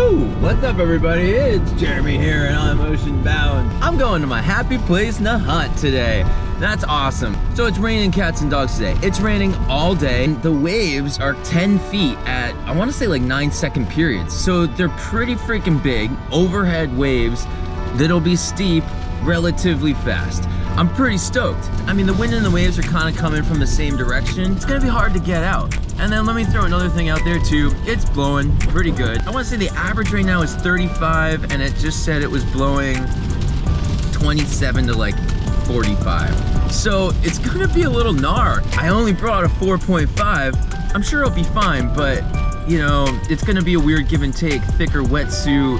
Woo! What's up, everybody? It's Jeremy here, and I'm ocean bound. I'm going to my happy place in the hunt today. That's awesome. So it's raining cats and dogs today. It's raining all day. The waves are 10 feet at, I want to say like 9-second periods. So they're pretty freaking big, overhead waves that'll be steep relatively fast. I'm pretty stoked. I mean, the wind and the waves are kind of coming from the same direction. It's gonna be hard to get out. And then let me throw another thing out there too. It's blowing pretty good. I wanna say the average right now is 35, and it just said it was blowing 27 to like 45. So it's gonna be a little gnar. I only brought a 4.5. I'm sure it'll be fine, but you know, it's gonna be a weird give and take. Thicker wetsuit,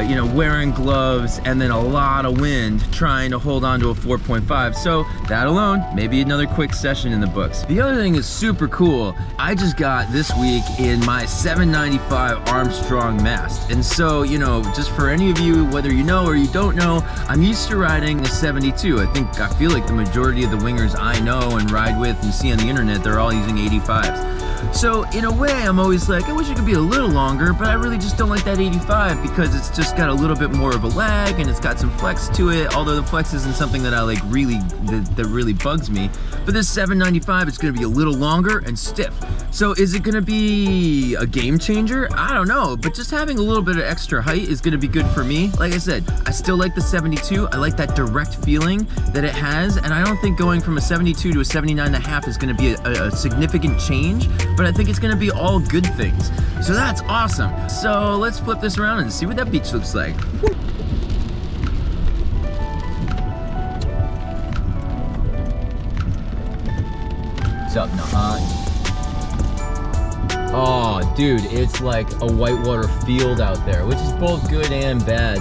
you know, wearing gloves, and then a lot of wind trying to hold on to a 4.5. So that alone, maybe another quick session in the books. The other thing is super cool. I just got this week in my 795 Armstrong mast. And so, you know, just for any of you, whether you know or you don't know, I'm used to riding a 72. I feel like the majority of the wingers I know and ride with and see on the internet, they're all using 85s. So in a way, I'm always like, I wish it could be a little longer, but I really just don't like that 85 because it's just got a little bit more of a lag and it's got some flex to it, although the flex isn't something that I like really, that really bugs me. But this 795, it's gonna be a little longer and stiff. So is it gonna be a game changer? I don't know, but just having a little bit of extra height is gonna be good for me. Like I said, I still like the 72. I like that direct feeling that it has, and I don't think going from a 72 to a 79.5 is gonna be a significant change, but I think it's gonna be all good things. So that's awesome. So let's flip this around and see what that beach looks like. What's up, Nahan? Oh, dude, it's like a whitewater field out there, which is both good and bad.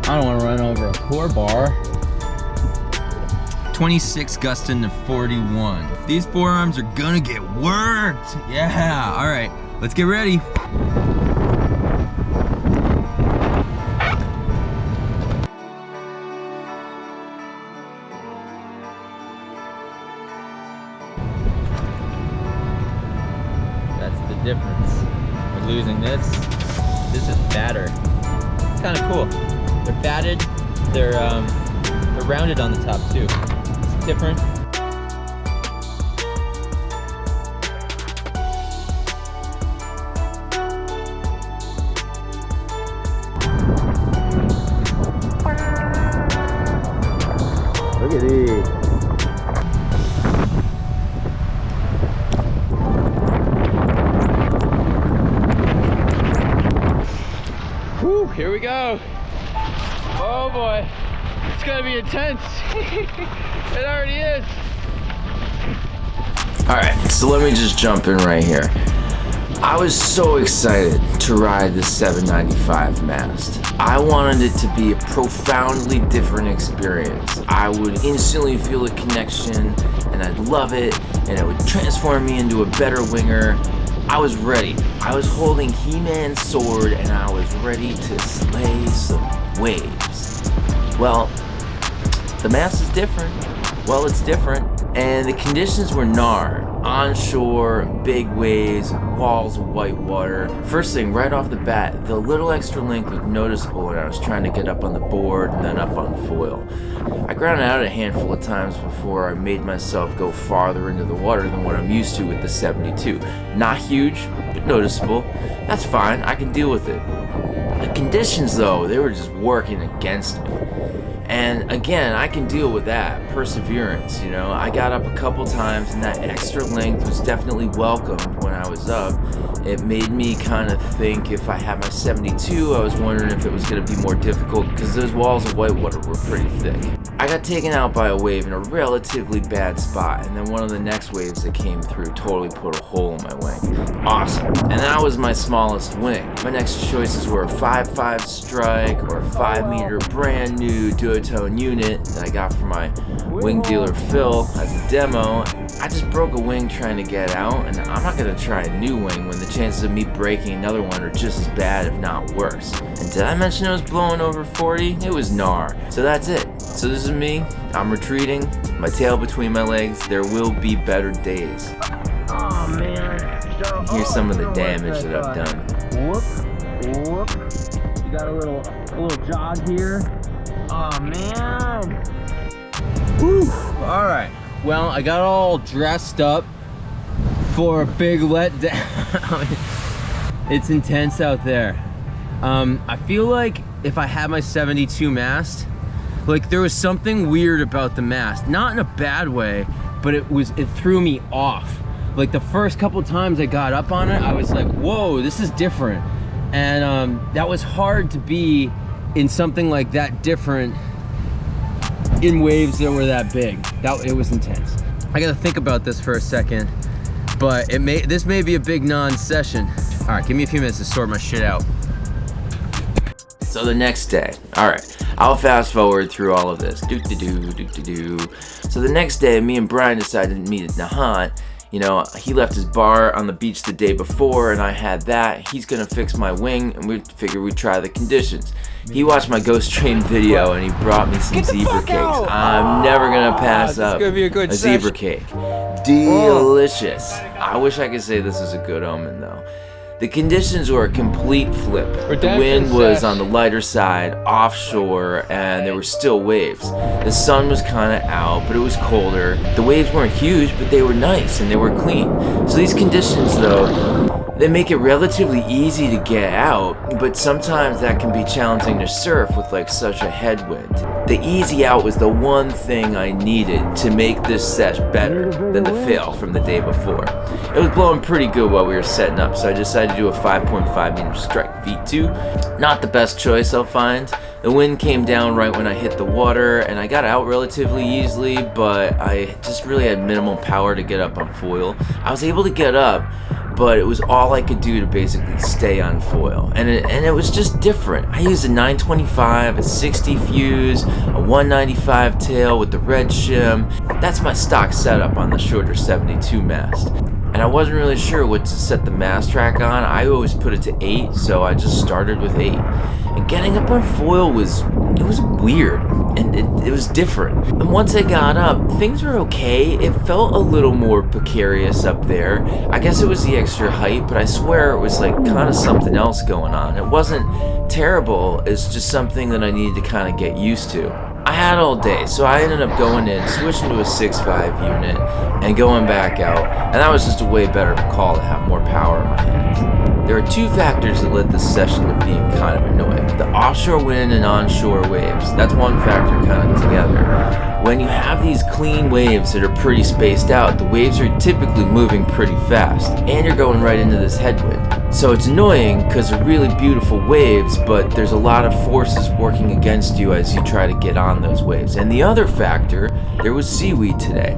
I don't want to run over a core bar. 26 gusting to 41. These forearms are gonna get worked. Yeah, all right, let's get ready. That's the difference. We're losing this. This is fatter. It's kind of cool. They're batted, they're rounded on the top too. It's different. Look at these. Whew, here we go. Oh boy, it's gonna be intense. It already is. All right, so let me just jump in right here. I was so excited to ride the 795 mast. I wanted it to be a profoundly different experience. I would instantly feel a connection, and I'd love it, and it would transform me into a better winger. I was ready. I was holding He-Man's sword, and I was ready to slay some waves. Well, the mast is different. Well, it's different. And the conditions were gnar. Onshore, big waves, walls of white water. First thing, right off the bat, the little extra length was noticeable when I was trying to get up on the board and then up on foil. I grounded out a handful of times before I made myself go farther into the water than what I'm used to with the 72. Not huge, but noticeable. That's fine, I can deal with it. The conditions though, they were just working against me. And again, I can deal with that, perseverance, you know. I got up a couple times and that extra length was definitely welcomed when I was up. It made me kind of think if I had my 72, I was wondering if it was going to be more difficult because those walls of whitewater were pretty thick. I got taken out by a wave in a relatively bad spot, and then one of the next waves that came through totally put a hole in my wing. Awesome. And that was my smallest wing. My next choices were a 5.5 strike or a 5 meter brand new Duotone Unit that I got from my wing dealer Phil as a demo. I just broke a wing trying to get out, and I'm not going to try a new wing when the chances of me breaking another one are just as bad, if not worse. And did I mention it was blowing over 40? It was gnar. So that's it. So this is me. I'm retreating. My tail between my legs. There will be better days. Oh man. Here's some of the damage that I've done. Whoop, whoop. You got a little jog here. Oh man. Whew. All right. Well, I got all dressed up for a big letdown. It's intense out there. I feel like if I had my 72 mast, like there was something weird about the mast. Not in a bad way, but it threw me off. Like the first couple times I got up on it, I was like, whoa, this is different. And that was hard to be in something like that different in waves that were that big. It was intense. I gotta think about this for a second, but this may be a big non-session. All right, give me a few minutes to sort my shit out. So the next day, all right, I'll fast forward through all of this. So the next day, me and Brian decided to meet at Nahant. You know, he left his bar on the beach the day before and I had that. He's gonna fix my wing and we figured we'd try the conditions. He watched my Ghost Train video and he brought me some zebra cakes. I'm never gonna pass up a zebra cake. Delicious. I wish I could say this is a good omen though. The conditions were a complete flip. The wind was on the lighter side, offshore, and there were still waves. The sun was kind of out, but it was colder. The waves weren't huge, but they were nice and they were clean. So these conditions, though, they make it relatively easy to get out, but sometimes that can be challenging to surf with like such a headwind. The easy out was the one thing I needed to make this sesh better than the fail from the day before. It was blowing pretty good while we were setting up, so I decided to do a 5.5 meter strike V2. Not the best choice, I'll find. The wind came down right when I hit the water, and I got out relatively easily, but I just really had minimal power to get up on foil. I was able to get up, but it was all I could do to basically stay on foil. And it was just different. I used a 925, a 60 fuse, a 195 tail with the red shim. That's my stock setup on the shorter 72 mast. And I wasn't really sure what to set the mast track on. I always put it to 8, so I just started with 8. And getting up on foil was weird, and it was different. And once I got up, things were okay. It felt a little more precarious up there. I guess it was the extra height, but I swear it was like kind of something else going on. It wasn't terrible, it's just something that I needed to kind of get used to. I had all day, so I ended up going in, switching to a 6.5 unit, and going back out, and that was just a way better call to have more power in my hands. There are two factors that led this session to being kind of annoying. The offshore wind and onshore waves. That's one factor kind of together. When you have these clean waves that are pretty spaced out, the waves are typically moving pretty fast, and you're going right into this headwind. So it's annoying because they're really beautiful waves, but there's a lot of forces working against you as you try to get on those waves. And the other factor, there was seaweed today.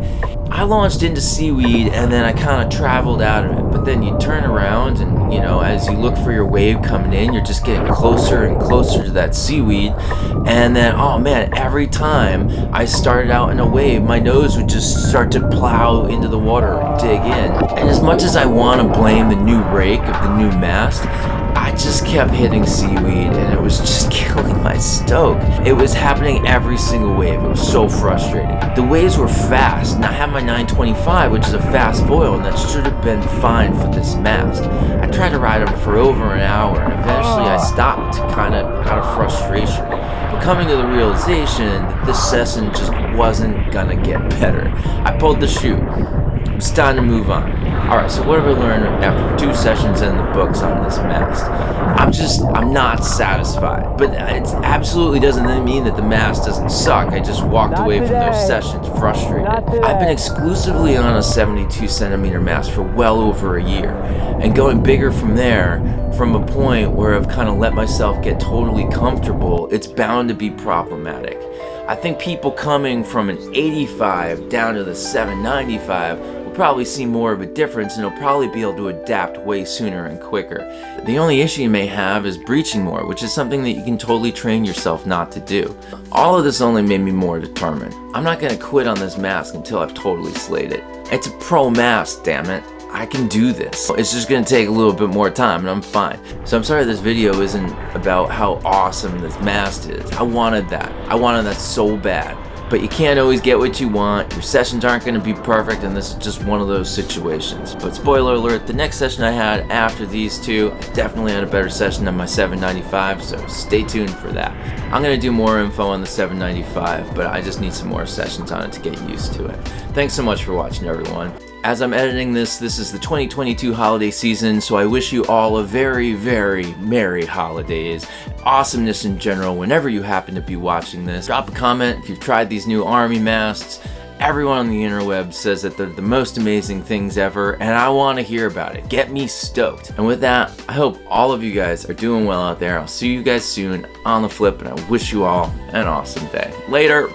I launched into seaweed and then I kind of traveled out of it, but then you turn around and, you know, as you look for your wave coming in, you're just getting closer and closer to that seaweed. And then, oh man, every time I started out in a wave, my nose would just start to plow into the water and dig in. And as much as I want to blame the new rake of the new mast, I just kept hitting seaweed and it was just killing my stoke. It was happening every single wave. It was so frustrating. The waves were fast, and I had my 925, which is a fast foil, and that should have been fine for this mast. I tried to ride them for over an hour, and eventually I stopped, kind of out of frustration. But coming to the realization that this session just wasn't gonna get better, I pulled the chute. It's time to move on. Alright, so what have I learned after 2 sessions in the books on this mast? I'm not satisfied. But it absolutely doesn't mean that the mast doesn't suck. I just walked away from those sessions frustrated. I've been exclusively on a 72 centimeter mast for well over a year. And going bigger from there, from a point where I've kind of let myself get totally comfortable, it's bound to be problematic. I think people coming from an 85 down to the 795 will probably see more of a difference and will probably be able to adapt way sooner and quicker. The only issue you may have is breaching more, which is something that you can totally train yourself not to do. All of this only made me more determined. I'm not going to quit on this mask until I've totally slayed it. It's a pro mask, damn it. I can do this. It's just gonna take a little bit more time and I'm fine. So I'm sorry this video isn't about how awesome this mast is. I wanted that so bad. But you can't always get what you want. Your sessions aren't going to be perfect, and this is just one of those situations. But spoiler alert, the next session I had after these two, I definitely had a better session than my 795, so stay tuned for that. I'm going to do more info on the 795, but I just need some more sessions on it to get used to it. Thanks so much for watching, everyone. As I'm editing this is the 2022 holiday season, so I wish you all a very, very merry holidays. Awesomeness in general whenever you happen to be watching this. Drop a comment if you've tried these new Army masts. Everyone on the interweb says that they're the most amazing things ever, and I want to hear about it. Get me stoked. And with that, I hope all of you guys are doing well out there. I'll see you guys soon on the flip, and I wish you all an awesome day. Later.